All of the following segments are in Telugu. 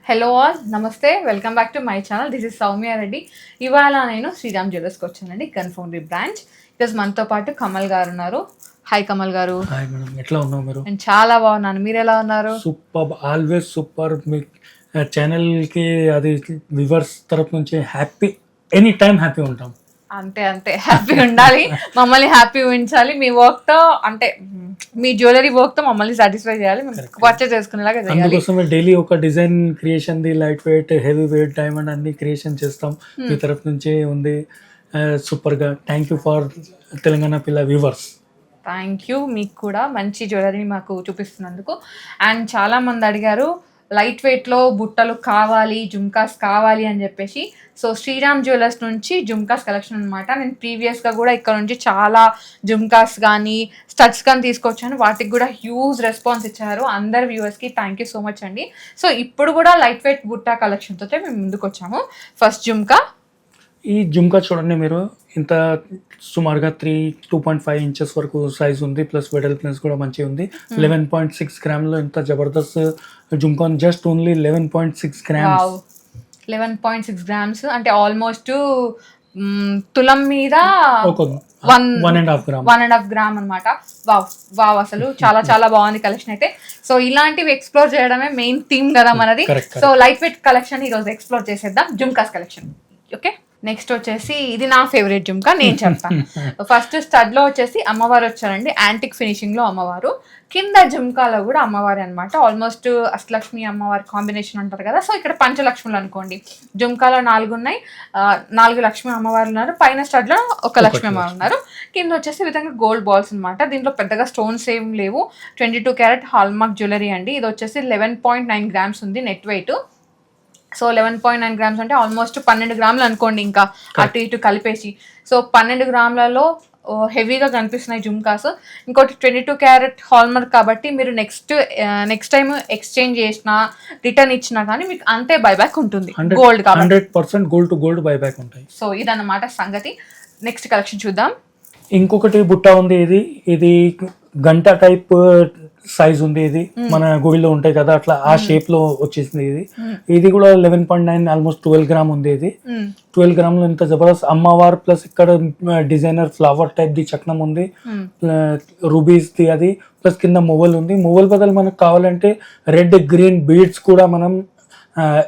హలో ఆల్ నమస్తే, welcome back to my channel. This is Soumya Reddy. ఇవాళ నేను శ్రీరామ్ జ్యువెలర్స్కి వచ్చానండి, కన్ఫౌండరీ బ్రాంచ్. ఈరోజు మనతో పాటు కమల్ గారు ఉన్నారు. హాయ్ కమల్ గారు. హాయ్ మేడం, ఎట్లా ఉన్నావు మీరు? నేను చాలా బాగున్నాను, మీరు ఎలా ఉన్నారు? Super, always super. మీ ఛానల్కి అది వ్యూవర్స్ తరపు నుంచి హ్యాపీ, ఎనీ టైం హ్యాపీ ఉంటాం. అంతే అంతే, హ్యాపీ ఉండాలి, మమ్మల్ని హ్యాపీ ఉంచాలి. మీ వర్క్తో అంటే మీ జ్యువెలరీ వర్క్తో మమ్మల్ని సాటిస్ఫై చేయాలి, పర్చేస్ చేసుకునేలాగా చేయాలి. అందుకోసమే డైలీ ఒక design creation the, light weight, heavy weight, diamond అన్ని క్రియేషన్ చేస్తాం. మీ తరపు నుంచి ఉంది సూపర్గా. థ్యాంక్ యూ ఫర్ తెలంగాణ పిల్ల వ్యూవర్స్. థ్యాంక్ యూ, మీకు కూడా మంచి జ్యువెలరీని మాకు చూపిస్తున్నందుకు. అండ్ చాలామంది అడిగారు లైట్ వెయిట్లో బుట్టలు కావాలి, జుమ్కాస్ కావాలి అని చెప్పేసి. సో శ్రీరామ్ జ్యువెలర్స్ నుంచి జుమ్కాస్ కలెక్షన్ అనమాట. నేను ప్రీవియస్గా కూడా ఇక్కడ నుంచి చాలా జుమ్కాస్ కానీ స్టడ్స్ కానీ తీసుకొచ్చాను, వాటికి కూడా హ్యూజ్ రెస్పాన్స్ ఇచ్చారు. అందరు వ్యూవర్స్కి థ్యాంక్ యూ సో మచ్ అండి. సో ఇప్పుడు కూడా లైట్ వెయిట్ బుట్టా కలెక్షన్తో మేము ముందుకు వచ్చాము. ఫస్ట్ జుమ్కా. ఈ జుమ్కా చూడండి మీరు, ఇంత సుమారుగా 2.5 ఇంచెస్ వరకు సైజ్ ఉంది, ప్లస్ వెడల్ప్నెస్ కూడా మంచిగా ఉంది. 11.6 గ్రామ్లో ఇంత Jabardasth jhumka, just only 11.6 grams. 11.6 grams అంటే ఆల్మోస్ట్ తులం మీద ఒక 1.5 గ్రామ్ అనమాట. వావ్ వావ్, అసలు చాలా చాలా బాగుంది కలెక్షన్ అయితే. సో ఇలాంటివి ఎక్స్ప్లోర్ చేయడమే మెయిన్ థీమ్ కదా మనది. సో లైట్ వెయిట్ కలెక్షన్ ఈరోజు ఎక్స్ప్లోర్ చేసేద్దాం, జుమ్కాస్ కలెక్షన్. ఓకే, నెక్స్ట్ వచ్చేసి ఇది నా ఫేవరెట్ జుమ్కా, నేను చెప్తాను. ఫస్ట్ స్టడ్ లో వచ్చేసి అమ్మవారు వచ్చారండి, యాంటిక్ ఫినిషింగ్ లో అమ్మవారు. కింద జుమ్కాలో కూడా అమ్మవారి అనమాట. ఆల్మోస్ట్ అష్టలక్ష్మి అమ్మవారి కాంబినేషన్ అంటారు కదా, సో ఇక్కడ పంచలక్ష్ములు అనుకోండి. జుమ్కాలో 4 ఉన్నాయి, 4 లక్ష్మి అమ్మవారు ఉన్నారు. పైన స్టడ్ లో ఒక లక్ష్మి అమ్మవారు ఉన్నారు. కింద వచ్చేసి ఈ విధంగా గోల్డ్ బాల్స్ అనమాట. దీంట్లో పెద్దగా స్టోన్స్ ఏం లేవు. 22 క్యారెట్ హాల్మార్క్ జ్యువెలరీ అండి. ఇది వచ్చేసి 11.9 గ్రామ్స్ ఉంది నెట్ వెయిట్. సో 11.9 గ్రామ్స్ అంటే ఆల్మోస్ట్ 12 గ్రాములు అనుకోండి, ఇంకా అటు ఇటు కలిపేసి. సో 12 గ్రాములలో హెవీగా కనిపిస్తున్నాయి జుమ్కాస్. ఇంకోటి 22 క్యారెట్ హాల్మార్క్ కాబట్టి మీరు నెక్స్ట్ టైం ఎక్స్చేంజ్ చేసినా రిటర్న్ ఇచ్చినా కానీ మీకు అంతే బైబ్యాక్ ఉంటుంది. గోల్డ్ కాబట్టి 100% గోల్డ్ టు గోల్డ్ బైబ్యాక్ ఉంటాయి. సో ఇదన్నమాట సంగతి. నెక్స్ట్ కలెక్షన్ చూద్దాం. ఇంకొకటి బుట్ట ఉంది, ఇది గంట టైప్ సైజ్ ఉంది. ఇది మన గోవిలో ఉంటాయి కదా, అట్లా ఆ షేప్ లో వచ్చేసింది. ఇది కూడా 11.9, ఆల్మోస్ట్ 12 గ్రామ్ ఉంది. ఇది 12 గ్రాములు ఇంత జబర్దస్త్ అమ్మవారు, ప్లస్ ఇక్కడ డిజైనర్ ఫ్లవర్ టైప్ ది చక్రం ఉంది, రూబీస్ ది అది, ప్లస్ కింద మొబైల్ ఉంది. మొబైల్ బదులు మనకు కావాలంటే రెడ్ గ్రీన్ బీడ్స్ కూడా మనం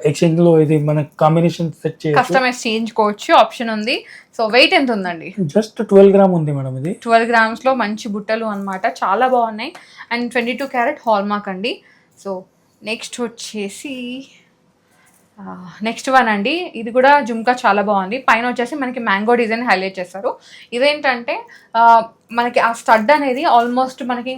ఎక్స్చేంజ్ లో ఇది మన కాంబినేషన్ సెట్ చేయొచ్చు, కస్టమైజ్ చేయించుకోవచ్చు, ఆప్షన్ ఉంది. సో వెయిట్ ఎంత ఉందండి? జస్ట్ 12 గ్రామ్ ఉంది మేడం. ఇది 12 గ్రామ్స్ లో మంచి బుట్టలు అన్నమాట, చాలా బాగున్నాయి. అండ్ 22 క్యారెట్ హాల్మార్క్ అండి. సో నెక్స్ట్ వచ్చేసి నెక్స్ట్ వన్ అండి. ఇది కూడా జుమ్కా చాలా బాగుంది. పైన వచ్చేసి మనకి మ్యాంగో డిజైన్ హైలైట్ చేస్తారు. ఇదేంటంటే మనకి ఆ స్టడ్ అనేది ఆల్మోస్ట్ మనకి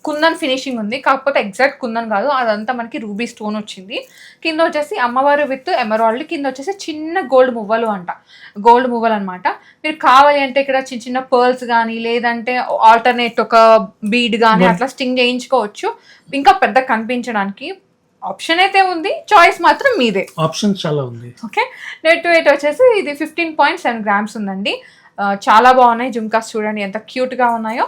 కుందన్ ఫినిషింగ్ ఉంది, కాకపోతే ఎగ్జాక్ట్ కుందన్ కాదు, అదంతా మనకి రూబీ స్టోన్ వచ్చింది. కింద వచ్చేసి అమ్మవారు విత్ ఎమరాల్డ్, కింద వచ్చేసి చిన్న గోల్డ్ మువ్వలు అనమాట. మీరు కావాలి అంటే ఇక్కడ చిన్న చిన్న పర్ల్స్ కానీ, లేదంటే ఆల్టర్నేట్ ఒక బీడ్ కానీ అట్లా స్టింగ్ చేయించుకోవచ్చు, ఇంకా పెద్ద కనిపించడానికి. ఆప్షన్ అయితే ఉంది, చాయిస్ మాత్రం మీదే. ఆప్షన్ చాలా ఉంది. ఓకే, నెట్ వెయిట్ వచ్చేసి ఇది 15.7 గ్రామ్స్ ఉందండి. చాలా బాగున్నాయి జుమ్కాస్, చూడండి ఎంత క్యూట్ గా ఉన్నాయో.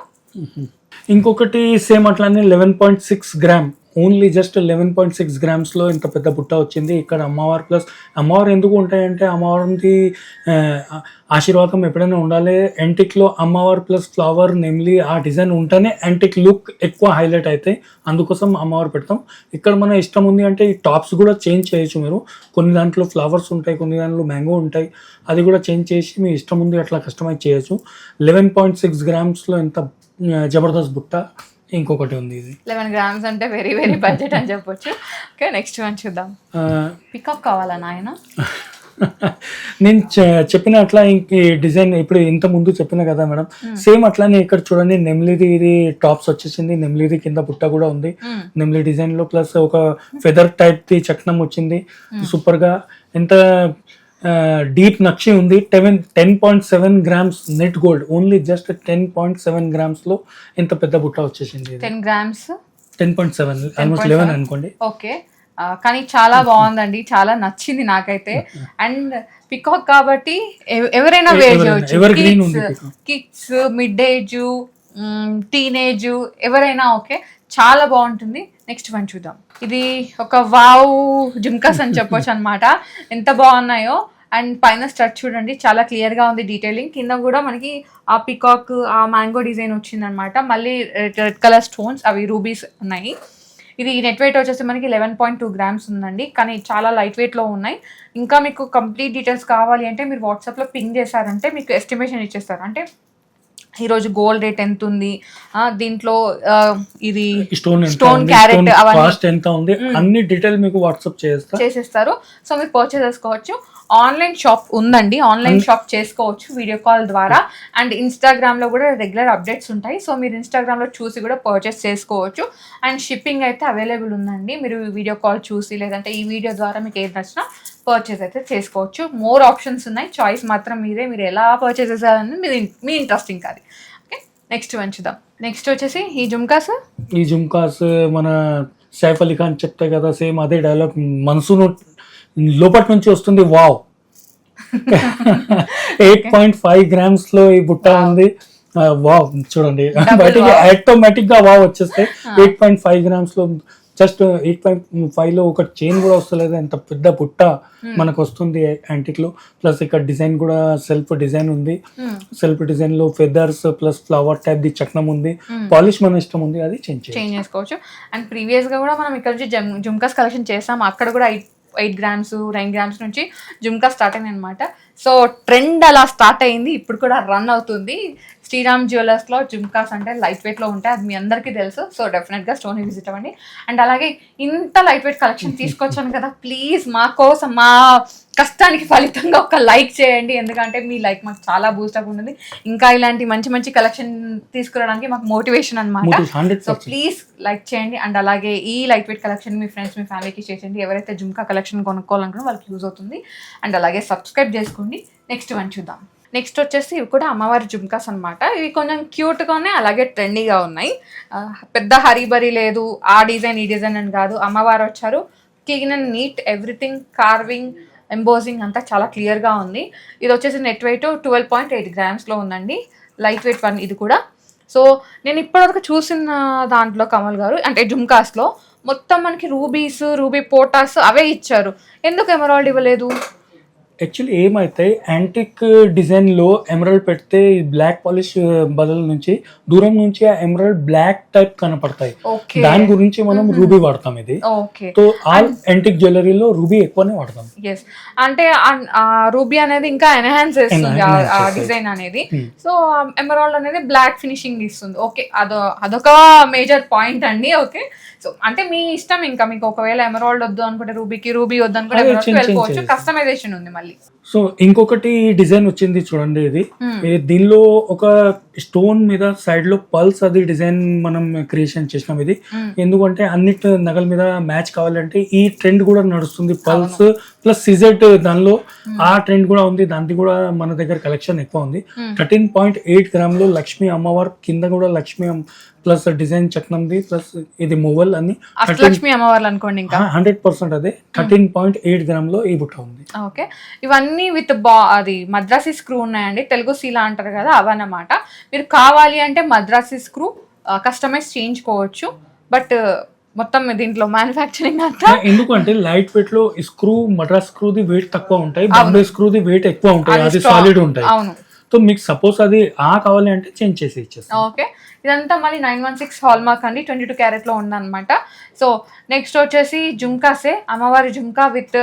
ఇంకొకటి సేమ్ అట్లానే 11.6 గ్రామ్, ఓన్లీ జస్ట్ 11.6 గ్రామ్స్ లో ఇంత పెద్ద బుట్ట వచ్చింది. ఇక్కడ అమ్మవారు, ప్లస్ అమ్మవారు ఎందుకు ఉంటాయంటే అమ్మవారికి ఆశీర్వాదం ఎప్పుడైనా ఉండాలి. యాంటిక్ లో అమ్మవారు ప్లస్ ఫ్లవర్ నెమ్లీ ఆ డిజైన్ ఉంటేనే యాంటిక్ లుక్ ఎక్కువ హైలైట్ అవుతాయి, అందుకోసం అమ్మవారు పెడతాం. ఇక్కడ మన ఇష్టం ఉంది అంటే ఈ టాప్స్ కూడా చేంజ్ చేయొచ్చు మీరు. కొన్ని దాంట్లో ఫ్లవర్స్ ఉంటాయి, కొన్ని దాంట్లో మ్యాంగో ఉంటాయి, అది కూడా చేంజ్ చేసి మీ ఇష్టం ఉంది అట్లా కస్టమైజ్ చేయొచ్చు. 11.6 గ్రామ్స్ లో ఎంత జబర్దస్త్ బుట్ట. ఇంకొకటి ఉంది, ఇది 11 గ్రామ్స్ అంటే వెరీ వెరీ బడ్జెట్ అని చెప్పొచ్చు. ఓకే, నెక్స్ట్ వన్ చూద్దాం. పికాక్ కావాలా నాయన? నేను చెప్పిన అట్లా ఇంక డిజైన్ ఇప్పుడు ఇంత ముందు చెప్పిన కదా మేడం, సేమ్ అట్లానే ఇక్కడ చూడండి నెమ్లిది ఇది టాప్స్ వచ్చేసింది, నెమ్లిది కింద బుట్ట కూడా ఉంది, నెమ్లి డిజైన్ లో, ప్లస్ ఒక ఫెదర్ టైప్ ది చక్రం వచ్చింది. సూపర్ గా ఎంత డీప్ నక్షి ఉంది. 10.7 grams net gold, only just 10.7 grams లో ఇంత పెద్ద బుట్ట వచ్చేసింది. 10 గ్రామ్స్ 10.7, ఆల్మోస్ట్ 11 అనుకోండి. ఓకే, కానీ చాలా బాగుంది, చాలా నచ్చింది నాకైతే. అండ్ పికాక్ కాబట్టి ఎవరైనా వేర్ చేయవచ్చు, కిడ్స్, మిడ్ ఏజ్, టీనేజ్, ఎవరైనా ఓకే. చాలా బాగుంటుంది. నెక్స్ట్ వన్ చూద్దాం. ఇది ఒక వావ్ జుమ్కాస్ అని చెప్పొచ్చు అనమాట. ఎంత బాగున్నాయో. అండ్ పైన స్ట్రచ్ చూడండి, చాలా క్లియర్ గా ఉంది డీటెయిలింగ్. కింద కూడా మనకి ఆ పికాక్ ఆ మ్యాంగో డిజైన్ వచ్చింది అనమాట. మళ్ళీ రెడ్ కలర్ స్టోన్స్, అవి రూబీస్ ఉన్నాయి. ఇది నెట్ వెయిట్ వచ్చేసి మనకి 11.2 grams ఉందండి, కానీ చాలా లైట్ వెయిట్లో ఉన్నాయి. ఇంకా మీకు కంప్లీట్ డీటెయిల్స్ కావాలి అంటే మీరు వాట్సాప్లో పింగ్ చేశారంటే మీకు ఎస్టిమేషన్ ఇచ్చేస్తారు. అంటే ఈరోజు గోల్డ్ రేట్ ఎంత ఉంది, దీంట్లో ఇది స్టోన్ క్యారెట్ కాస్ట్ ఎంత ఉంది అన్ని డీటెయిల్ మీకు వాట్సాప్ చేసేస్తారు. సో మీరు పర్చేస్ చేసుకోవచ్చు. ఆన్లైన్ షాప్ ఉందండి, ఆన్లైన్ షాప్ చేసుకోవచ్చు వీడియో కాల్ ద్వారా. అండ్ ఇన్స్టాగ్రామ్లో కూడా రెగ్యులర్ అప్డేట్స్ ఉంటాయి. సో మీరు ఇన్స్టాగ్రామ్లో చూసి కూడా పర్చేస్ చేసుకోవచ్చు. అండ్ షిప్పింగ్ అయితే అవైలబుల్ ఉందండి. మీరు వీడియో కాల్ చూసి లేదంటే ఈ వీడియో ద్వారా మీకు ఏది నచ్చినా పర్చేస్ అయితే చేసుకోవచ్చు. మోర్ ఆప్షన్స్ ఉన్నాయి, చాయిస్ మాత్రం మీరే. మీరు ఎలా పర్చేస్ చేసేయాలని మీ ఇంట్రెస్టింగ్ కాదు. ఓకే, నెక్స్ట్ చూద్దాం. నెక్స్ట్ వచ్చేసి ఈ జుమ్కాస్ మన సైఫ్ అలీ ఖాన్ చెప్తే కదా, సేమ్ అదే డైలాగ్ మనసును లోపటి నుంచి వస్తుంది. వావ్ 8.5 grams లో ఈ బుట్ట ఉంది. వావ్ చూడండి, బయటికి ఆటోమేటిక్ గా వావ్ వచ్చేస్తే 8.5 grams లో జస్ట్ 8.5 లో ఒక చైన్ కూడా వస్తలేదు. ఎంత పెద్ద బుట్ట మనకు వస్తుంది యాంటిక్ లో. ప్లస్ ఇక్కడ డిజైన్ కూడా సెల్ఫ్ డిజైన్ ఉంది. సెల్ఫ్ డిజైన్ లో feathers plus flower type the చక్రం ఉంది. పాలిష్ మన ఇష్టం ఉంది, అది చేంజ్ చేసుకోవచ్చు. అండ్ ప్రీవియస్ గా కూడా మనం ఇక్కడ నుంచి జుమ్కాస్ కలెక్షన్ చేసాం. అక్కడ కూడా 8 grams 9 grams నుంచి జుమ్కా స్టార్ట్ అయింది అనమాట. సో ట్రెండ్ అలా స్టార్ట్ అయింది, ఇప్పుడు కూడా రన్ అవుతుంది. శ్రీరామ్ జ్యువెలర్స్లో జుమ్కాస్ అంటే లైట్ వెయిట్లో ఉంటాయి, అది మీ అందరికీ తెలుసు. సో డెఫినెట్గా స్టోర్ని విజిట్ అవ్వండి. అండ్ అలాగే ఇంత లైట్ వెయిట్ కలెక్షన్ తీసుకొచ్చాను కదా, ప్లీజ్ మా కోసం, మా కష్టానికి ఫలితంగా ఒక లైక్ చేయండి. ఎందుకంటే మీ లైక్ మాకు చాలా బూస్టప్ ఉంటుంది. ఇంకా ఇలాంటి మంచి మంచి కలెక్షన్ తీసుకురావడానికి మాకు మోటివేషన్ అనమాట. సో ప్లీజ్ లైక్ చేయండి. అండ్ అలాగే ఈ లైట్ వెయిట్ కలెక్షన్ మీ ఫ్రెండ్స్ మీ ఫ్యామిలీకి చేయండి. ఎవరైతే జుమ్కా కలెక్షన్ కొనుక్కోవాలనుకున్నా వాళ్ళకి యూజ్ అవుతుంది. అండ్ అలాగే సబ్స్క్రైబ్ చేసుకోండి. నెక్స్ట్ వన్ చూద్దాం. నెక్స్ట్ వచ్చేసి ఇవి కూడా అమ్మవారి జుమ్కాస్ అనమాట. ఇవి కొంచెం క్యూట్గా ఉన్నాయి, అలాగే ట్రెండీగా ఉన్నాయి. పెద్ద హరీబరీ లేదు, ఆ డిజైన్ ఈ డిజైన్ అని కాదు. అమ్మవారు వచ్చారు, clean and neat, everything carving embossing అంతా చాలా క్లియర్గా ఉంది. ఇది వచ్చేసి నెట్ వెయిట్ 12.8 grams ఉందండి, లైట్ వెయిట్ వన్ ఇది కూడా. సో నేను ఇప్పటివరకు చూసిన దాంట్లో కమల్ గారు అంటే జుమ్కాస్లో మొత్తం మనకి రూబీ పోటాస్ అవే ఇచ్చారు, ఎందుకు ఎమరాల్డ్ ఇవ్వలేదు? యాక్చువల్లీ ఏమైతే యాంటిక్ డిజైన్ లో ఎమరాల్డ్ పెడితే బ్లాక్ పాలిష్ బదులు నుంచి దూరం నుంచి ఆ ఎమరాల్డ్ బ్లాక్ టైప్ కనపడతాయి. దాని గురించి మనం రూబీ వాడతాం. ఇది సో ఆల్ యాంటిక్ జ్యువెలరీలో రూబీ ఎక్కువనే వాడతాం. అంటే రూబీ అనేది ఇంకా ఎన్హాన్స్ చేస్తుంది ఆ డిజైన్ అనేది. సో ఎమరాల్డ్ అనేది బ్లాక్ ఫినిషింగ్ ఇస్తుంది. ఓకే, అదొక మేజర్ పాయింట్ అండి. ఓకే, సో అంటే మీ ఇష్టం. ఇంకా మీకు ఒకవేళ ఎమరాల్డ్ వద్దు అనుకుంటే రూబీ వద్దు అనుకుంటే వెళ్ళిపోవచ్చు. కస్టమైజేషన్ ఉంది మళ్ళీ. సో ఇంకొకటి డిజైన్ వచ్చింది చూడండి, ఇది దీనిలో ఒక స్టోన్ మీద సైడ్ లో పల్స్ అది డిజైన్ మనం క్రియేషన్ చేసినాం. ఇది ఎందుకంటే అన్నిటి నగల మీద మ్యాచ్ కావాలంటే ఈ ట్రెండ్ కూడా నడుస్తుంది. పల్స్ ప్లస్ సిజెట్ దానిలో ఆ ట్రెండ్ కూడా ఉంది. దానికి కూడా మన దగ్గర కలెక్షన్ ఎక్కువ ఉంది. 13.8 grams లో లక్ష్మీ అమ్మవారు, కింద కూడా లక్ష్మీ ప్లస్ డిజైన్ చక్రంది ప్లస్ ఇది మూవల్ అని లక్ష్మీ అమ్మవారు అనుకోండి. ఇంకా 100% అదే 13.8 grams లో ఈ బుట్ట ఉంది. ఓకే, ఇవన్నీ విత్ అది మద్రాసీ స్క్రూ ఉన్నాయండి, తెలుగు శీలా అంటారు కదా అవన్నమాట. మీరు కావాలి అంటే మద్రాసీ స్క్రూ కస్టమైజ్ చేయించుకోవచ్చు. బట్ మొత్తం దీంట్లో మ్యానుఫ్యాక్చరింగ్ అంతా ఎందుకంటే లైట్ వెయిట్ లో స్క్రూ మద్రాస్ స్క్రూది వెయిట్ తక్కువ ఉంటాయి, బాంబే స్క్రూది వెయిట్ ఎక్కువ ఉంటాయి, అది సాలిడ్ ఉంటాయి. అవును, సో మీకు సపోజ్ అది కావాలి అంటే చేంజ్ చేసి ఇచ్చేస్తాం. ఓకే, ఇదంతా మళ్ళీ 916 హాల్మార్క్ అండి, 22 carat లో ఉందన్నమాట. సో నెక్స్ట్ వచ్చేసి జుమ్కాసే, అమ్మవారి జుమ్కా విత్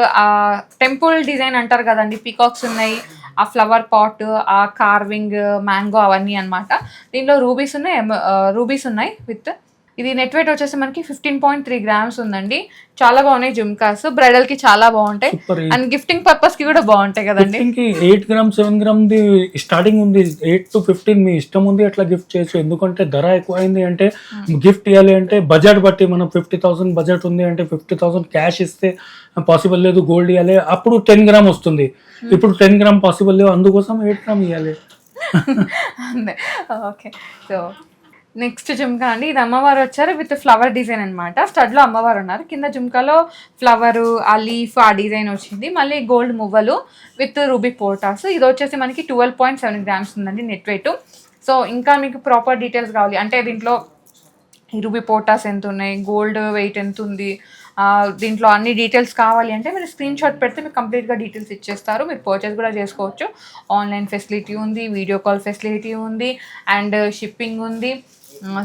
టెంపుల్ డిజైన్ అంటారు కదండి, పీకాక్స్ ఉన్నాయి, ఆ ఫ్లవర్ పాట్, ఆ కార్వింగ్, మ్యాంగో అవన్నీ అనమాట. దీనిలో రూబీస్ ఉన్నాయి విత్. ఇది నెట్ వెయిట్ వచ్చేసి మనకి 15.3 grams ఉందండి. చాలా బాగున్నాయి జుమ్కాస్, బ్రైడల్ కి చాలా బాగుంటాయి. అండ్ గిఫ్టింగ్ పర్పస్ కి కూడా బాగుంటాయి కదండి. 8 grams 7 grams ది స్టార్టింగ్ ఉంది, 8 to 15 మీ ఇష్టం ఉంది, అట్లా గిఫ్ట్ చేయొచ్చు. ఎందుకంటే ధర ఎక్కువ అయింది అంటే గిఫ్ట్ ఇవ్వాలి అంటే బడ్జెట్ బట్టి, మనం 50,000 బడ్జెట్ ఉంది అంటే 50,000 క్యాష్ ఇస్తే పాసిబుల్ లేదు, గోల్డ్ ఇవ్వాలి, అప్పుడు 10 grams వస్తుంది. ఇప్పుడు 10 grams పాసిబుల్ లేదు, అందుకోసం 8 grams ఇవ్వాలి. ఓకే, సో నెక్స్ట్ జుమ్కా అండి, ఇది అమ్మవారు వచ్చారు విత్ ఫ్లవర్ డిజైన్ అనమాట. స్టడ్లో అమ్మవారు ఉన్నారు, కింద జుమ్కాలో ఫ్లవర్, ఆ లీఫ్, ఆ డిజైన్ వచ్చింది. మళ్ళీ గోల్డ్ మువ్వలు విత్ రూబీ పోటాస్. ఇది వచ్చేసి మనకి 12.7 grams ఉందండి నెట్ వెయిట్. సో ఇంకా మీకు ప్రాపర్ డీటెయిల్స్ కావాలి అంటే దీంట్లో ఈ రూబీ పోటాస్ ఎంత ఉన్నాయి, గోల్డ్ వెయిట్ ఎంత ఉంది, దీంట్లో అన్ని డీటెయిల్స్ కావాలి అంటే మీరు స్క్రీన్ షాట్ పెడితే మీకు కంప్లీట్గా డీటెయిల్స్ ఇచ్చేస్తారు. మీరు పర్చేస్ కూడా చేసుకోవచ్చు. ఆన్లైన్ ఫెసిలిటీ ఉంది, వీడియో కాల్ ఫెసిలిటీ ఉంది, అండ్ షిప్పింగ్ ఉంది.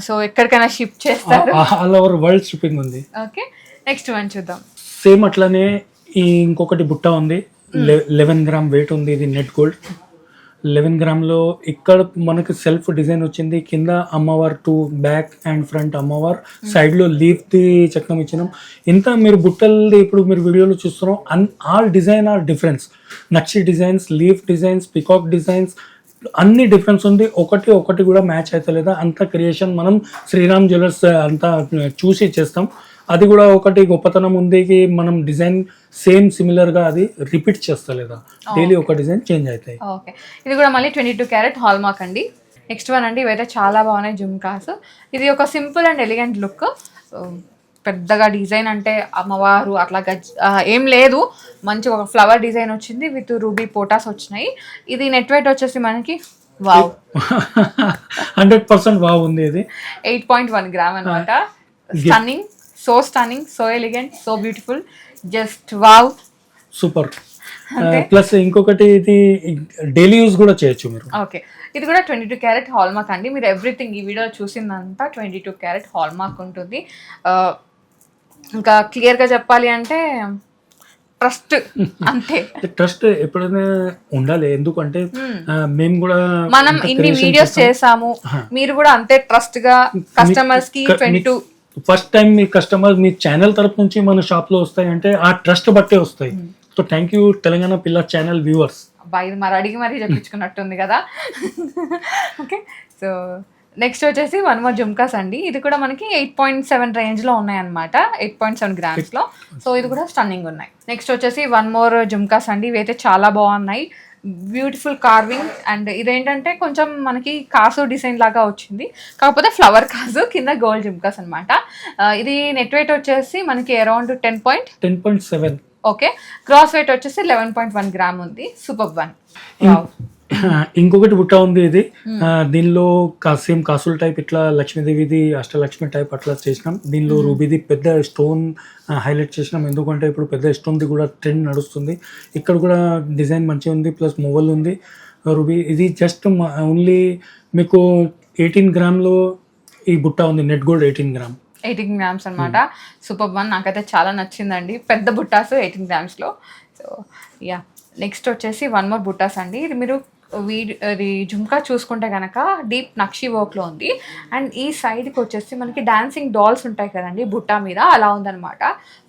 సో ఎక్కడికైనా షిప్ చేస్తారు, ఆల్ ఓవర్ వరల్డ్ షిప్పింగ్ ఉంది. ఓకే, నెక్స్ట్ వన్ చూద్దాం. సేమ్ అట్లానే ఈ ఇంకొకటి బుట్ట ఉంది, 11 గ్రామ్ వెయిట్ ఉంది. ఇది నెట్ గోల్డ్ 11 గ్రామ్లో. ఇక్కడ మనకు సెల్ఫ్ డిజైన్ వచ్చింది. కింద అమ్మవారు 2 బ్యాక్ అండ్ ఫ్రంట్ అమ్మవారు, సైడ్లో లీఫ్ది చక్రం ఇచ్చినాం. ఇంత మీరు బుట్టల్ది ఇప్పుడు మీరు వీడియోలో చూస్తున్నాం, ఆల్ డిజైన్ ఆర్ డిఫరెన్స్. నక్షి designs, leaf designs, peacock designs అన్ని డిఫరెన్స్ ఉంది. ఒకటి కూడా మ్యాచ్ అవుతలేదా, అంత క్రియేషన్ మనం శ్రీరామ్ జ్యువెలర్స్ అంతా చూసి చేస్తాం. అది కూడా ఒకటి గొప్పతనం ఉంది, మనం డిజైన్ సేమ్ సిమిలర్గా అది రిపీట్ చేస్తలేదా, డైలీ ఒక డిజైన్ చేంజ్ అవుతాయి. ఓకే, ఇది కూడా మళ్ళీ 22 క్యారెట్ హాల్ మార్క్ అండి. నెక్స్ట్ వన్ అండి, ఇవైతే చాలా బాగున్నాయి జుమ్కాస్. ఇది ఒక సింపుల్ అండ్ ఎలిగెంట్ లుక్. పెద్దగా డిజైన్ అంటే అమ్మవారు అట్లా ఏం లేదు, మంచి ఒక ఫ్లవర్ డిజైన్ వచ్చింది విత్ రూబీ పోటాస్ వచ్చినాయి. ఇది నెట్ వెయిట్ వచ్చేసి మనకి వావ్ 100% వావ్ ఉంది. ఇది 8.1 గ్రామ్ అనమాట. Stunning, so stunning, so elegant, so beautiful, just wow, super. Plus ఇంకొకటి ఇది డైలీ యూజ్ కూడా చేయొచ్చు మీరు. ఓకే, ఇది కూడా 22 క్యారెట్ హాల్ మార్క్ అండి. మీరు ఎవ్రీథింగ్ ఈ వీడియో చూసిందంతా 22 క్యారెట్ హాల్ మార్క్ ఉంటుంది. ఇంకా క్లియర్గా చెప్పాలి అంటే ట్రస్ట్, అంతే. ట్రస్ట్ ఎప్పుడైనా ఉండాలి, ఎందుకంటే మేము కూడా మనం ఇన్ని వీడియోస్ చేసాము, మీరు కూడా అంతే ట్రస్ట్ గా కస్టమర్స్ కి 22 ఫస్ట్ టైం మీ కస్టమర్ మీ ఛానల్ తరపు నుంచి మన షాప్ లో వస్తాయి అంటే ఆ ట్రస్ట్ బట్టే వస్తాయి. సో థ్యాంక్ యూ తెలంగాణ పిల్ల ఛానల్ వ్యూవర్స్. ఇది మరి అడిగి మరీ చెప్పించుకున్నట్టుంది కదా. ఓకే, సో నెక్స్ట్ వచ్చేసి 1 మోర్ జుమ్కాస్ అండి. ఇది కూడా మనకి 8.7 రేంజ్లో ఉన్నాయన్నమాట, 8.7 గ్రామ్స్లో. సో ఇది కూడా స్టన్నింగ్ ఉన్నాయి. నెక్స్ట్ వచ్చేసి 1 మోర్ జుమ్కాస్ అండి. ఇవైతే చాలా బాగున్నాయి, బ్యూటిఫుల్ కార్వింగ్. అండ్ ఇదేంటంటే కొంచెం మనకి కాసు డిజైన్ లాగా వచ్చింది, కాకపోతే ఫ్లవర్ కాసు, కింద గోల్డ్ జుమ్కాస్ అనమాట. ఇది నెట్ వెయిట్ వచ్చేసి మనకి అరౌండ్ 10.7. ఓకే, గ్రాస్ వెయిట్ వచ్చేసి 11.1 గ్రామ్ ఉంది. Super one. ఇంకొకటి బుట్ట ఉంది. ఇది దీనిలో సేమ్ కాసుల టైప్ ఇట్లా లక్ష్మీదేవిది అష్టలక్ష్మి టైప్ అట్లా చేసినాం. దీనిలో రూబీది పెద్ద స్టోన్ హైలైట్ చేసినాం, ఎందుకంటే ఇప్పుడు పెద్ద స్టోన్ది కూడా ట్రెండ్ నడుస్తుంది. ఇక్కడ కూడా డిజైన్ మంచిగా ఉంది, ప్లస్ మొవల్ ఉంది రూబీ. ఇది జస్ట్ ఓన్లీ మీకు 18 గ్రామ్లో ఈ బుట్ట ఉంది. నెట్ గోల్డ్ 18 గ్రామ్స్ అనమాట. సూపర్ వన్, నాకైతే చాలా నచ్చిందండి. పెద్ద బుట్టాస్ 18 గ్రామ్స్లో. సో యా, నెక్స్ట్ వచ్చేసి 1 మోర్ బుట్టాస్ అండి. ఇది మీరు ఇది జుమ్కా చూసుకుంటే కనుక డీప్ నక్షి వర్క్లో ఉంది. అండ్ ఈ సైడ్కి వచ్చేసి మనకి డాన్సింగ్ డాల్స్ ఉంటాయి కదండి బుట్టా మీద, అలా ఉందన్నమాట.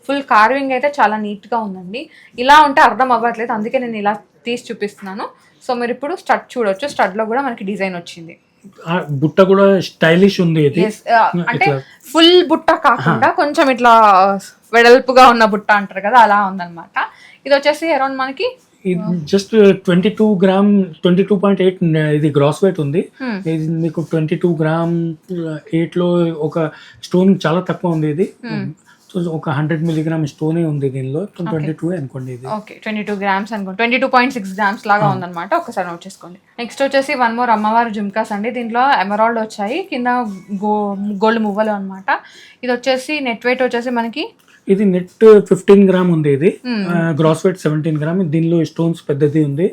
ఫుల్ కార్వింగ్ అయితే చాలా నీట్గా ఉందండి. ఇలా ఉంటే అర్థం అవ్వట్లేదు, అందుకే నేను ఇలా తీసి చూపిస్తున్నాను. సో మీరు ఇప్పుడు స్టడ్ చూడొచ్చు, స్టడ్లో కూడా మనకి డిజైన్ వచ్చింది. బుట్ట కూడా స్టైలిష్ ఉంది. అంటే ఫుల్ బుట్ట కాకుండా కొంచెం ఇట్లా వెడల్పుగా ఉన్న బుట్ట అంటారు కదా, అలా ఉందన్నమాట. ఇది వచ్చేసి అరౌండ్ మనకి జస్ట్ 22 గ్రామ్ 22.8 ఇది గ్రాస్ వెయిట్ ఉంది. ఇది మీకు 22 గ్రామ్ 8లో ఒక స్టోన్ చాలా తక్కువ ఉంది. ఇది ఒక 100 మిల్లీగ్రామ్ స్టోనే ఉంది దీనిలో. 22 అనుకోండి ఇది. ఓకే, 22 గ్రామ్స్ అనుకోండి, 22.6 గ్రామ్స్ లాగా ఉందన్నమాట. ఒకసారి నోట్ చేసుకోండి. నెక్స్ట్ వచ్చేసి 1 మోర్ అమ్మవారు జుమ్కాస్ అండి. దీంట్లో ఎమరాల్డ్ వచ్చాయి, కింద గోల్డ్ మువ్వలు అనమాట. ఇది వచ్చేసి నెట్ వెయిట్ వచ్చేసి మనకి ఇది నెట్ 15 గ్రామ్ ఉంది. ఇది గ్రాస్ వెయిట్ 17 గ్రామ్. దీనిలో స్టోన్స్ పెద్దది ఉంది.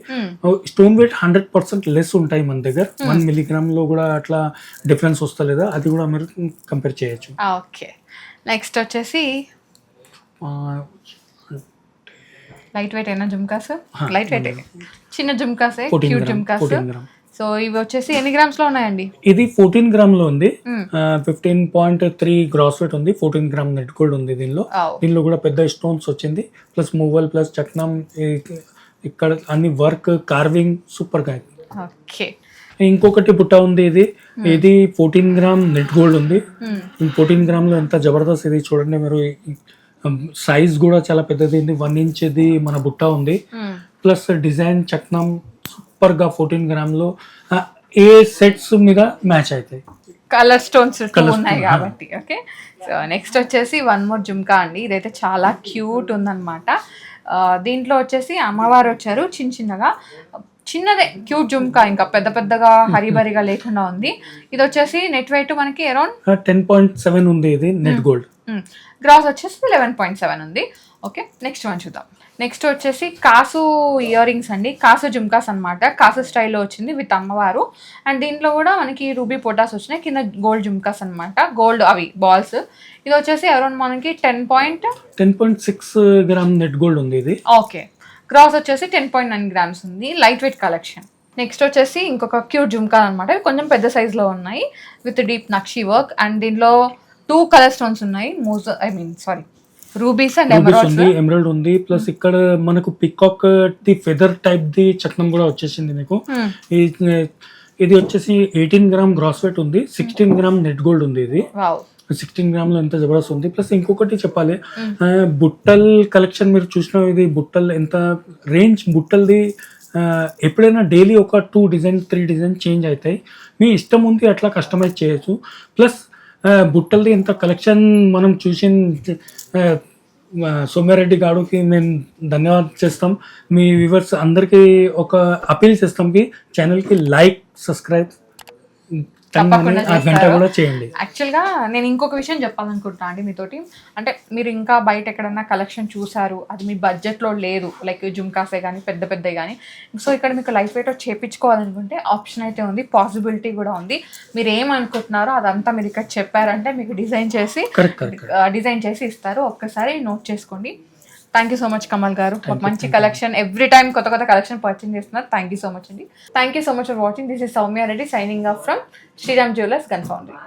స్టోన్ వెయిట్ 100% లెస్ ఉంటాయి మన దగ్గర. 1 మిల్లీగ్రామ్ లో కూడా అట్లా డిఫరెన్స్ వస్తలేదా, అది కూడా మీరు కంపేర్ చేయొచ్చు. ఓకే, నెక్స్ట్ వచ్చేసి లైట్ వెయిట్ అయినా జుమ్కాస్, లైట్ వెయిట్ చిన్న జుమ్కాసే, క్యూట్ జుమ్కాస్. సో ఇవి వచ్చేసి ఎన్ని గ్రామ్స్ లో ఉన్నాయండి? ఇది 14 గ్రామ్ లో ఉంది. 15.3 గ్రాస్ వెయిట్ ఉంది. 14 గ్రామ్ నెట్ గోల్డ్ ఉంది దీనిలో. దీనిలో కూడా పెద్ద స్టోన్స్ వచ్చింది, ప్లస్ మూవల్, ప్లస్ చక్నం, ఇక్కడ అన్ని వర్క్ కార్వింగ్ సూపర్ గా. ఓకే, ఇంకొకటి బుట్ట ఉంది. ఇది 14 గ్రామ్ నెట్ గోల్డ్ ఉంది. 14 గ్రామ్ లో ఎంత జబర్దస్త్ ఇది చూడండి మీరు. సైజ్ కూడా చాలా పెద్దది ఉంది. 1 ఇంచ్ది మన బుట్ట ఉంది, ప్లస్ డిజైన్ చక్నం సూపర్ గా 14 గ్రామ్ లో ఏ సెట్స్ మీద మ్యాచ్ అవుతాయి. కలర్ స్టోన్స్ ఉన్నాయి కాబట్టి. ఓకే, సో నెక్స్ట్ వచ్చేసి 1 మోర్ జుమ్కా అండి. ఇదైతే చాలా క్యూట్ ఉందన్నమాట. దీంట్లో వచ్చేసి అమ్మవారు వచ్చారు చిన్న చిన్నగా. చిన్నదే క్యూట్ జుమ్కా, ఇంకా పెద్ద పెద్దగా హరిబరిగా లేకుండా ఉంది. ఇది వచ్చేసి నెట్ వెయిట్ మనకి అరౌండ్ 10.7 ఉంది ఇది నెట్ గోల్డ్. గ్రాస్ వచ్చేసి 11.7 ఉంది. ఓకే, నెక్స్ట్ వన్ చూద్దాం. నెక్స్ట్ వచ్చేసి కాసు ఇయర్ రింగ్స్ అండి, కాసు జుమ్కాస్ అనమాట. కాసు స్టైల్లో వచ్చింది విత్ అమ్మవారు. అండ్ దీంట్లో కూడా మనకి రూబీ పోటాస్ వచ్చినాయి, కింద గోల్డ్ జుమ్కాస్ అనమాట, గోల్డ్ అవి బాల్స్. ఇది వచ్చేసి అరౌండ్ మనకి 10.6 గ్రామ్ నెట్ గోల్డ్ ఉంది ఇది. ఓకే, గ్రాస్ వచ్చేసి 10.9 గ్రామ్స్ ఉంది. Light weight collection. నెక్స్ట్ వచ్చేసి ఇంకొక క్యూట్ జుమ్కా అనమాట, కొంచెం పెద్ద సైజ్లో ఉన్నాయి with deep nakshi work. And దీంట్లో 2 కలర్ స్టోన్స్ ఉన్నాయి, రూబీస్ అండ్ ఎమరాల్డ్ ఉంది. ప్లస్ ఇక్కడ మనకు peacock the feather type the చక్రం కూడా వచ్చేసింది మీకు. ఇది వచ్చేసి 18 గ్రామ్ గ్రాస్ వెయిట్ ఉంది, 16 గ్రామ్ నెట్ గోల్డ్ ఉంది ఇది. 16 గ్రామ్ లో ఎంత జబర్దస్త్ ఉంది. ప్లస్ ఇంకొకటి చెప్పాలి, బుట్టల్ కలెక్షన్ మీరు చూసిన ఇది బుట్టల్ ఎంత రేంజ్ బుట్టల్ది. ఎప్పుడైనా డైలీ ఒక 2 డిజైన్ 3 డిజైన్ చేంజ్ అవుతాయి, మీ ఇష్టం ఉంది అట్లా కస్టమైజ్ చేయొచ్చు. ప్లస్ బుట్టల్ది ఎంత కలెక్షన్ మనం చూసి సోమ్యారెడ్డి గాడుకి మేము ధన్యవాదాలు చేస్తాం. మీ వ్యూవర్స్ అందరికీ ఒక అపీల్ చేస్తాం కి ఛానల్కి లైక్, సబ్స్క్రైబ్, గంట కూడా చేయండి. యాక్చువల్గా నేను ఇంకొక విషయం చెప్పాలనుకుంటున్నా అండి మీతోటి. అంటే మీరు ఇంకా బయట ఎక్కడన్నా కలెక్షన్ చూసారు, అది మీ బడ్జెట్లో లేదు, లైక్ జుమ్కాసే కానీ పెద్ద పెద్దవి కానీ, సో ఇక్కడ మీకు లైఫ్ వెయిట్ చేయించుకోవాలనుకుంటే ఆప్షన్ అయితే ఉంది, పాసిబిలిటీ కూడా ఉంది. మీరు ఏమనుకుంటున్నారో అదంతా మీరు ఇక్కడ చెప్పారంటే మీకు డిజైన్ చేసి ఇస్తారు. ఒక్కసారి నోట్ చేసుకోండి. Thank you so much Kamal గారు, మాకు మంచి కలెక్షన్ ఎవ్రీ టైమ్ కొత్త కలెక్షన్ పర్చేజ్ చేస్తున్నారు. థ్యాంక్ యూ సో మచ్ అండి. Thank you so much for watching. This is Soumya Reddy signing off from Sriram jewellers, gun foundry.